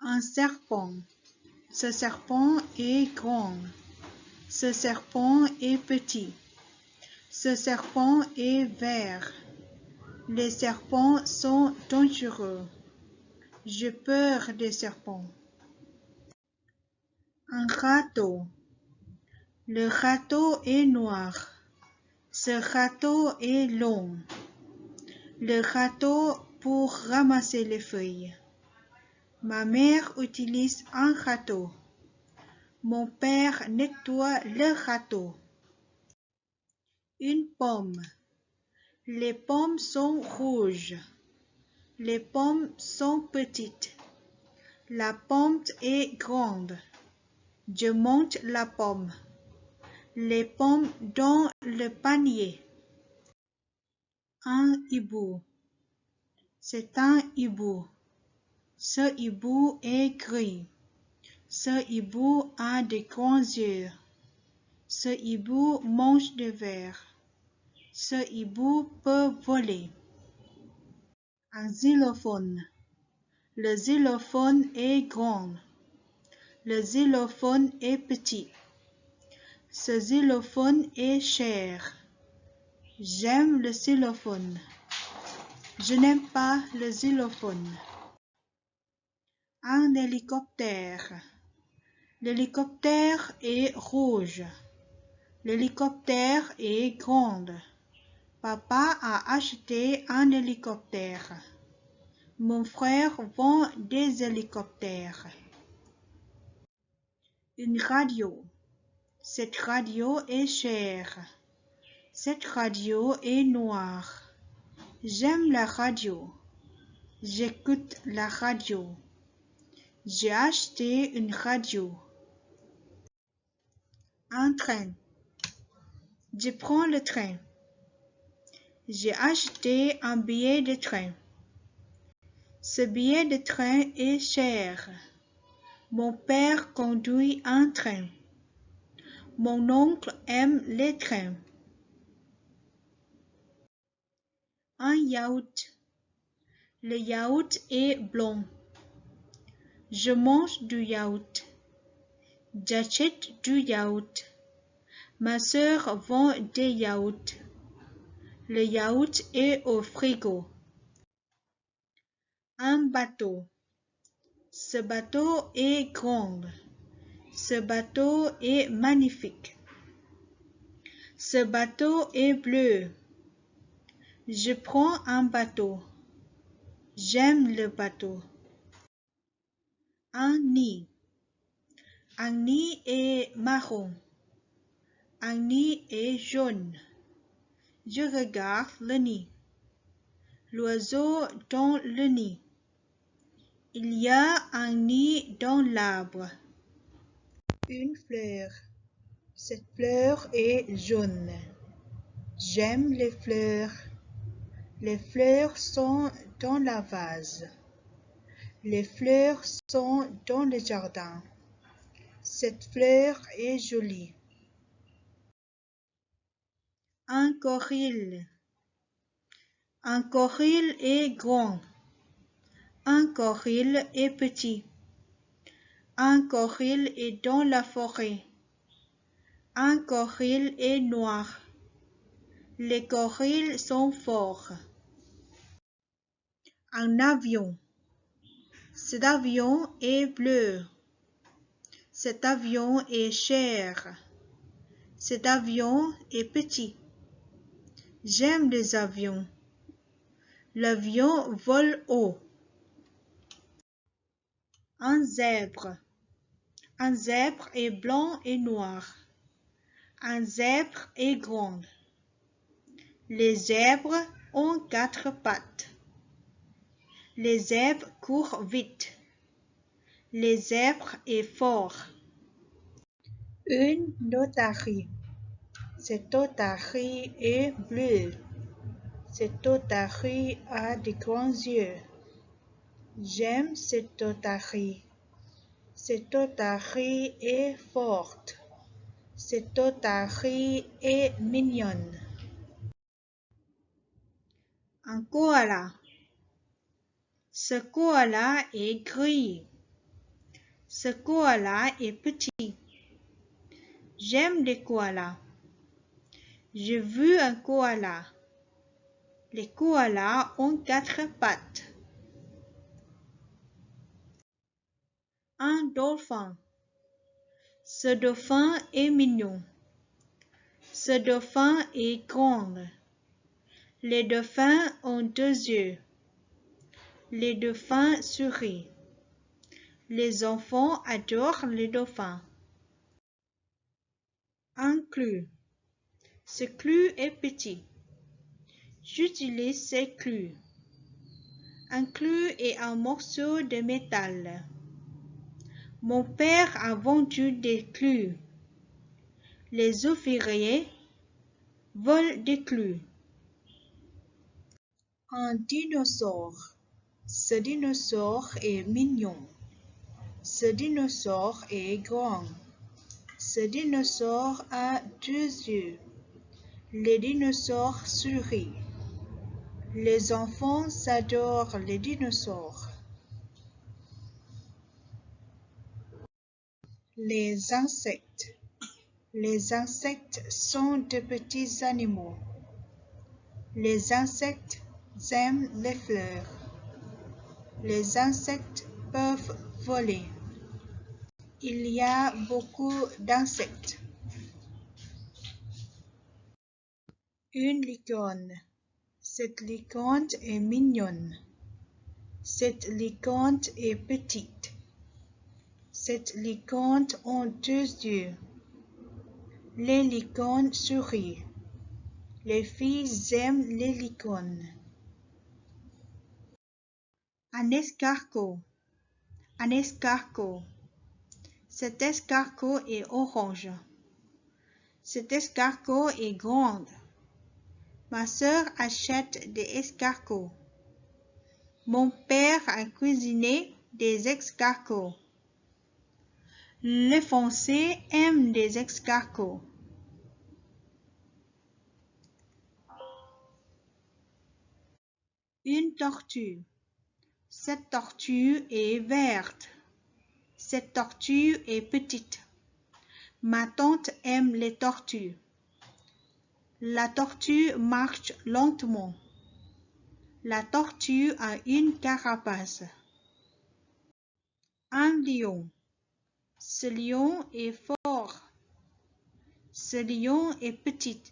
Un serpent. Ce serpent est grand. Ce serpent est petit. Ce serpent est vert. Les serpents sont dangereux. J'ai peur des serpents. Un râteau. Le râteau est noir. Ce râteau est long. Le râteau pour ramasser les feuilles. Ma mère utilise un râteau. Mon père nettoie le râteau. Une pomme. Les pommes sont rouges. Les pommes sont petites. La pomme est grande. Je monte la pomme. Les pommes dans le panier. Un hibou. C'est un hibou. Ce hibou est gris. Ce hibou a de grands yeux. Ce hibou mange des vers. Ce hibou peut voler. Un xylophone. Le xylophone est grand. Le xylophone est petit. Ce xylophone est cher. J'aime le xylophone. Je n'aime pas le xylophone. Un hélicoptère. L'hélicoptère est rouge. L'hélicoptère est grand. Papa a acheté un hélicoptère. Mon frère vend des hélicoptères. Une radio. Cette radio est chère. Cette radio est noire. J'aime la radio. J'écoute la radio. J'ai acheté une radio. Un train. Je prends le train. J'ai acheté un billet de train. Ce billet de train est cher. Mon père conduit un train. Mon oncle aime les trains. Un yaourt. Le yaourt est blanc. Je mange du yaourt. J'achète du yaourt. Ma sœur vend des yaourts. Le yaourt est au frigo. Un bateau. Ce bateau est grand. Ce bateau est magnifique. Ce bateau est bleu. Je prends un bateau. J'aime le bateau. Un nid. Un nid est marron. Un nid est jaune. Je regarde le nid. L'oiseau dans le nid. Il y a un nid dans l'arbre. Une fleur. Cette fleur est jaune. J'aime les fleurs. Les fleurs sont dans la vase. Les fleurs sont dans le jardin. Cette fleur est jolie. Un gorille. Un gorille est grand. Un gorille est petit. Un gorille est dans la forêt. Un gorille est noir. Les gorilles sont forts. Un avion. Cet avion est bleu. Cet avion est cher. Cet avion est petit. J'aime les avions. L'avion vole haut. Un zèbre. Un zèbre est blanc et noir. Un zèbre est grand. Les zèbres ont 4 pattes. Les zèbres courent vite. Les zèbres est fort. Une otarie. Cette otarie est bleue. Cette otarie a de grands yeux. J'aime cette otarie. Cette otarie est forte. Cette otarie est mignonne. Un koala. Ce koala est gris. Ce koala est petit. J'aime les koalas. J'ai vu un koala. Les koalas ont 4 pattes. Un dauphin. Ce dauphin est mignon. Ce dauphin est grand. Les dauphins ont 2 yeux. Les dauphins sourient. Les enfants adorent les dauphins. Un clou. Ce clou est petit. J'utilise ces clous. Un clou est un morceau de métal. Mon père a vendu des clous. Les ouvriers volent des clous. Un dinosaure. Ce dinosaure est mignon. Ce dinosaure est grand. Ce dinosaure a 2 yeux. Les dinosaures sourient. Les enfants adorent les dinosaures. Les insectes. Les insectes sont de petits animaux. Les insectes aiment les fleurs. Les insectes peuvent voler. Il y a beaucoup d'insectes. Une licorne. Cette licorne est mignonne. Cette licorne est petite. Cette licorne a 2 yeux. Les licornes sourient. Les filles aiment les licornes. Un escargot. Un escargot. Cet escargot est orange. Cet escargot est grand. Ma sœur achète des escargots. Mon père a cuisiné des escargots. Les Français aiment des escargots. Une tortue. Cette tortue est verte. Cette tortue est petite. Ma tante aime les tortues. La tortue marche lentement. La tortue a une carapace. Un lion. Ce lion est fort. Ce lion est petit.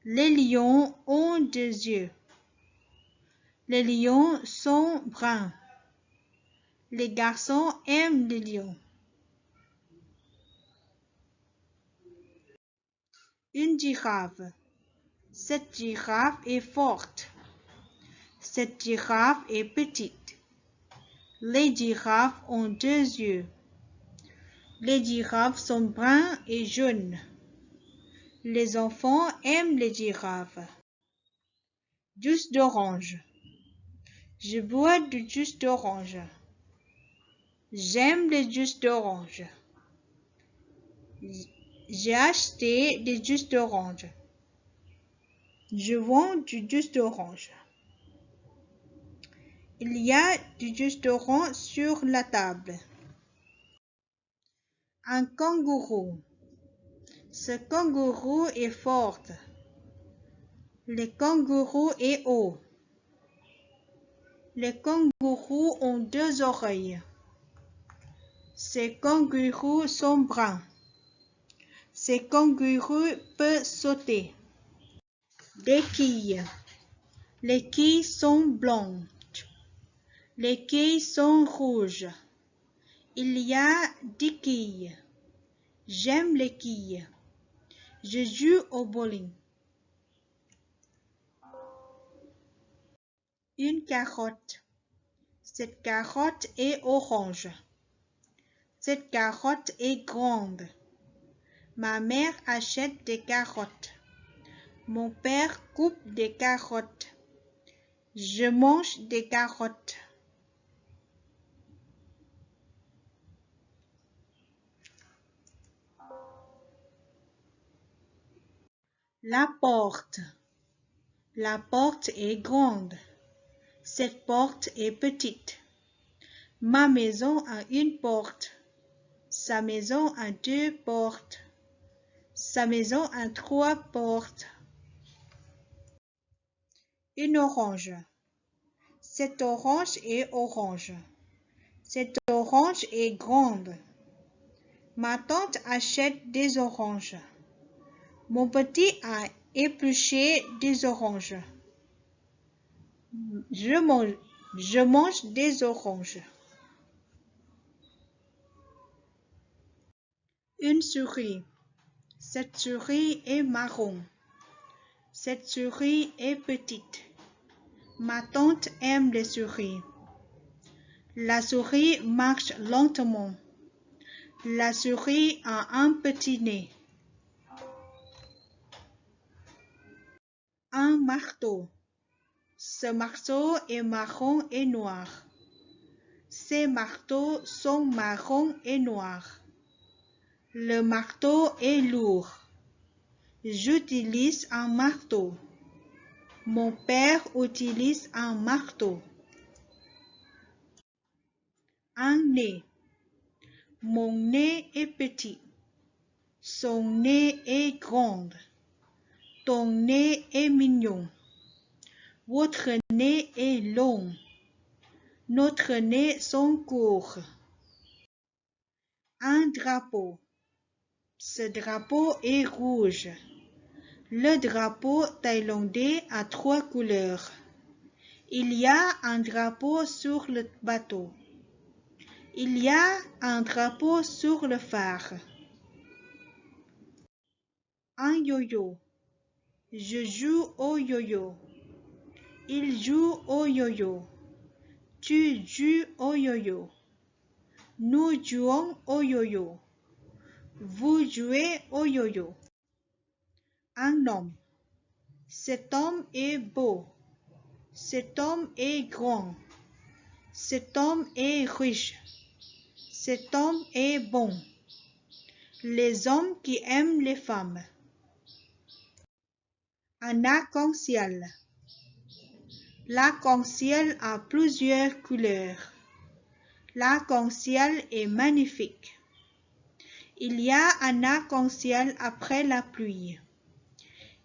Les lions ont 2 yeux. Les lions sont bruns. Les garçons aiment les lions. Une girafe. Cette girafe est forte. Cette girafe est petite. Les girafes ont 2 yeux. Les girafes sont bruns et jaunes. Les enfants aiment les girafes. Jus d'orange. Je bois du jus d'orange. J'aime le jus d'orange. J'ai acheté des jus d'orange. Je vends du jus d'orange. Il y a du jus d'orange sur la table. Un kangourou. Ce kangourou est fort. Le kangourou est haut. Les kangourous ont 2 oreilles. Ces kangourous sont bruns. Ces kangourous peuvent sauter. Des quilles. Les quilles sont blanches. Les quilles sont rouges. Il y a 10 quilles. J'aime les quilles. Je joue au bowling. Une carotte. Cette carotte est orange. Cette carotte est grande. Ma mère achète des carottes. Mon père coupe des carottes. Je mange des carottes. La porte. La porte est grande. Cette porte est petite. Ma maison a une porte. Sa maison a deux portes. Sa maison a trois portes. Une orange. Cette orange est orange. Cette orange est grande. Ma tante achète des oranges. Mon petit a épluché des oranges. Je mange des oranges. Une souris. Cette souris est marron. Cette souris est petite. Ma tante aime les souris. La souris marche lentement. La souris a un petit nez. Un marteau. Ce marteau est marron et noir. Ces marteaux sont marrons et noirs. Le marteau est lourd. J'utilise un marteau. Mon père utilise un marteau. Un nez. Mon nez est petit. Son nez est grand. Ton nez est mignon. Votre nez est long. Notre nez sont courts. Un drapeau. Ce drapeau est rouge. Le drapeau thaïlandais a trois couleurs. Il y a un drapeau sur le bateau. Il y a un drapeau sur le phare. Un yo-yo. Je joue au yo-yo. Il joue au yo-yo. Tu joues au yo-yo. Nous jouons au yo-yo. Vous jouez au yo-yo. Un homme. Cet homme est beau. Cet homme est grand. Cet homme est riche. Cet homme est bon. Les hommes qui aiment les femmes. Un arc-en-ciel. L'arc-en-ciel a plusieurs couleurs. L'arc-en-ciel est magnifique. Il y a un arc-en-ciel après la pluie.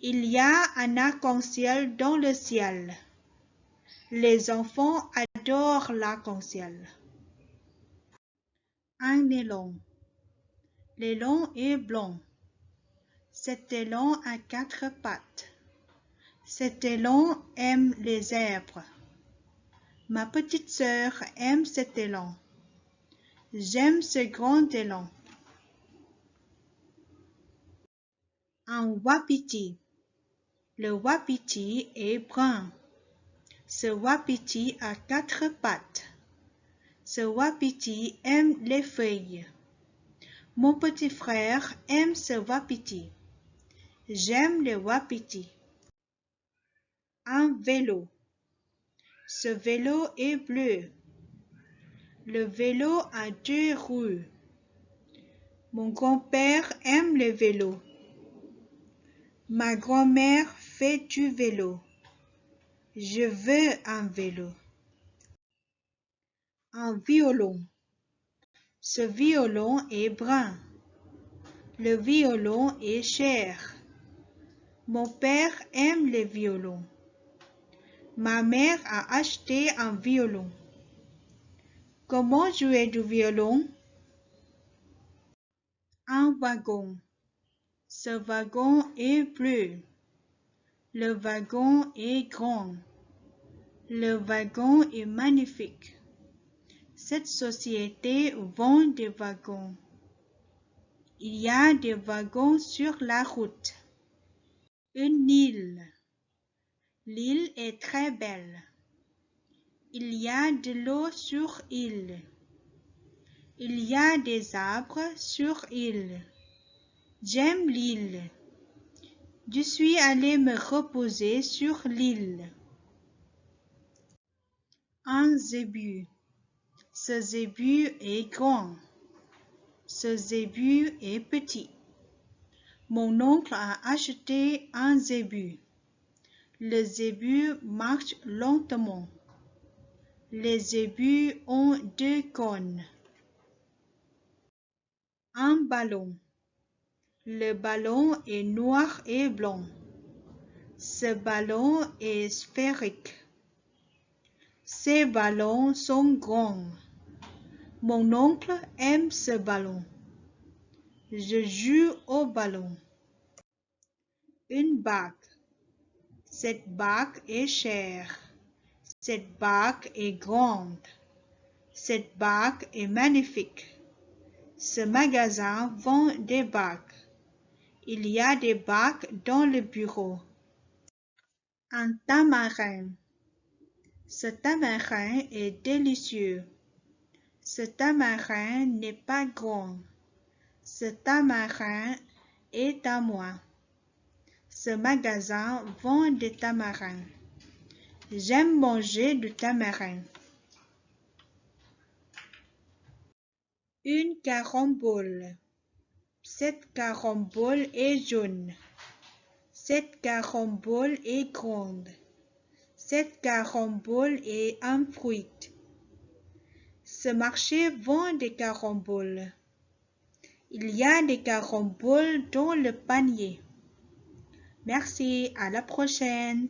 Il y a un arc-en-ciel dans le ciel. Les enfants adorent l'arc-en-ciel. Un élan. L'élan est blanc. Cet élan a quatre pattes. Cet élan aime les herbes. Ma petite sœur aime cet élan. J'aime ce grand élan. Un wapiti. Le wapiti est brun. Ce wapiti a quatre pattes. Ce wapiti aime les feuilles. Mon petit frère aime ce wapiti. J'aime les wapitis. Un vélo. Ce vélo est bleu. Le vélo a deux roues. Mon grand-père aime le vélo. Ma grand-mère fait du vélo. Je veux un vélo. Un violon. Ce violon est brun. Le violon est cher. Mon père aime les violons. Ma mère a acheté un violon. Comment jouer du violon? Un wagon. Ce wagon est bleu. Le wagon est grand. Le wagon est magnifique. Cette société vend des wagons. Il y a des wagons sur la route. Une île. L'île est très belle. Il y a de l'eau sur l'île. Il y a des arbres sur l'île. J'aime l'île. Je suis allé me reposer sur l'île. Un zébu. Ce zébu est grand. Ce zébu est petit. Mon oncle a acheté un zébu. Le zébu marche lentement. Les zébus ont deux cône. Un ballon. Le ballon est noir et blanc. Ce ballon est sphérique. Ces ballons sont grands. Mon oncle aime ce ballon. Je joue au ballon. Une bague. Cette bague est chère. Cette bague est grande. Cette bague est magnifique. Ce magasin vend des bagues. Il y a des bagues dans le bureau. Un tamarin. Ce tamarin est délicieux. Ce tamarin n'est pas grand. Ce tamarin est à moi. Ce magasin vend des tamarins. J'aime manger du tamarin. Une carambole. Cette carambole est jaune. Cette carambole est grande. Cette carambole est un fruit. Ce marché vend des caramboles. Il y a des caramboles dans le panier. Merci, à la prochaine.